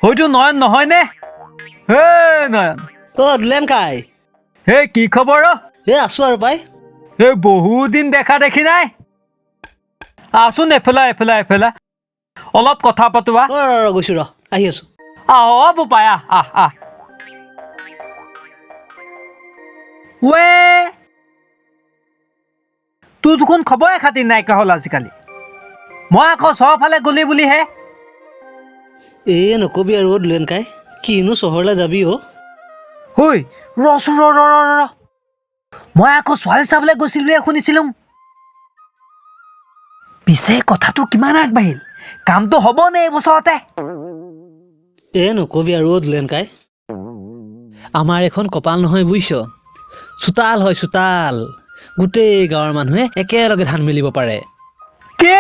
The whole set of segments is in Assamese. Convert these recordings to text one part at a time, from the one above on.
হয়তো নয়ন নহয় নে? হে নয়ন। দুলেন কাই। হে কি খবৰ? আছো আৰু পাই। বহুত দিন দেখা দেখি নাই। আছোন এফালে অলপ কথা পাতোৱা। গৈছো ৰ আহি আছো। বোপাই আহ। তোৰ দেখোন খবৰে খাতি নাইকিয়া হ'ল আজিকালি। মই আকৌ চহৰফালে গলি বুলিহে। নকবি আৰু দুলেন কাই, কিনো চহৰলৈ যাবি ৰচোন ৰ মই আকৌ ছোৱালী চাবলৈ গৈছিল বুলি শুনিছিলো। পিছে কথাটো কিমান আগবাঢ়িল? কামটো হ'ব নে এই বছৰতে? নকবি আৰু দুলেন কাই, আমাৰ এখন কপাল নহয় বুজিছ। চোতাল হয় চোতাল, গোটেই গাঁৱৰ মানুহে একেলগে ধান মেলিব পাৰে। কিয়?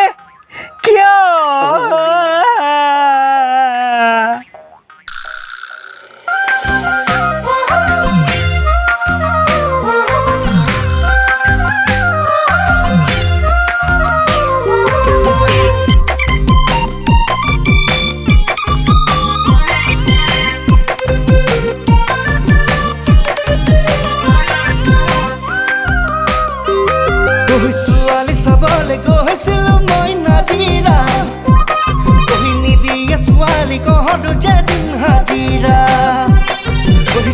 ছোৱালী চাবলৈ গৈছিলো মই নাজিৰা, কহিনী দিয়ে ছোৱালী কহৰো যেদিন হাজিৰা।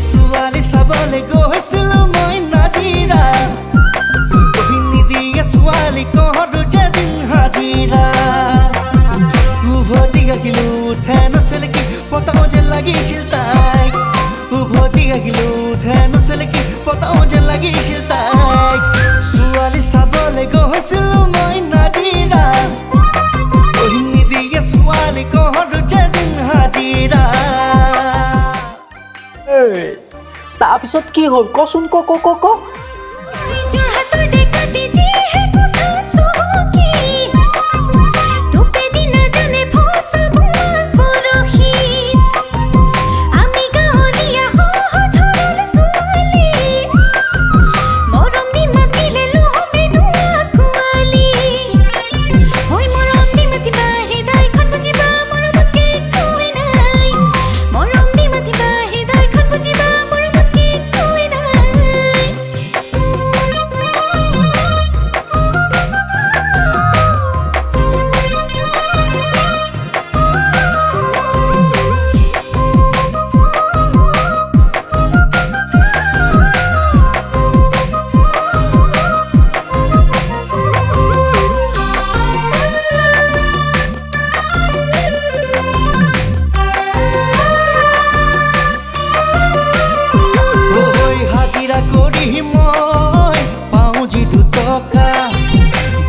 ছোৱালী চাবলৈ গৈছিলো মই নাজিৰা, কহিনী দিয়ে ছোৱালী কহৰো যেদিন হাজিৰা। উভতি আহিলো উঠে নাছিল কি পতাও যে লাগিছিল তাইক, উভতি আহিলো উঠে নাছিল কি পতাও যে লাগিছিল তাইক। ছোৱালী চাবলৈ গৈছিলো মই নাজিৰা, কহিনী দিয়ে ছোৱালী কহৰো যেদিন হাজিৰা। তাৰপিছত কি হ'ল কচোন ক।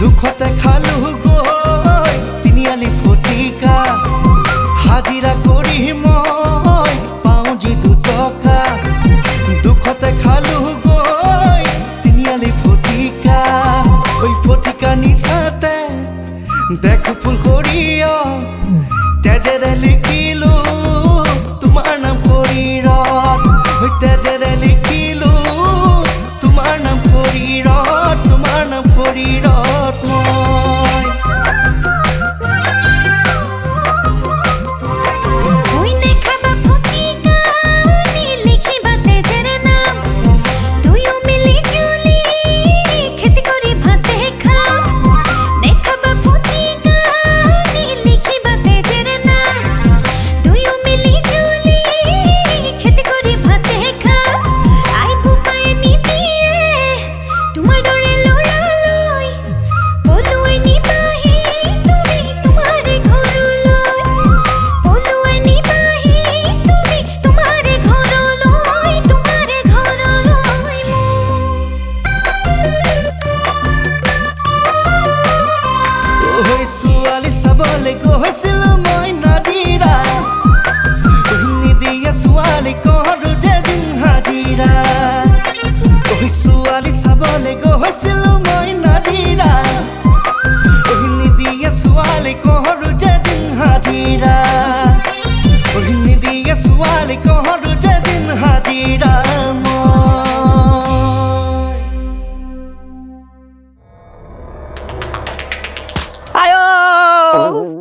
দুখতে খালো গৈ তিনিআলি ফটিকা, হাজিৰা কৰি মই পাওঁ যি 2 টকা। দুখতে খালো গৈ তিনিআলি ফটিকা, ফটিকা নিচাতে দেখো ফুল সৰিয়, তেজেৰে লিখিলো তোমাৰ নাম শৰীৰত, তেজেৰে লিখিলো তোমাৰ নাম শৰীৰত, তোমাৰ নাম শৰীৰত। ছোৱালী চাবলৈ গৈছিলো মই নাজিৰা, কহিনী দিয়ে ছোৱালী কহৰো যেদিন হাজিৰা। ছোৱালী চাবলৈ গৈছিলো মই নাজিৰা, কহিনী দিয়ে ছোৱালী কহৰো যেদিন হাজিৰা, কহিনী দিয়ে ছোৱালী কহৰো যেদিন হাজিৰা। আয় অ'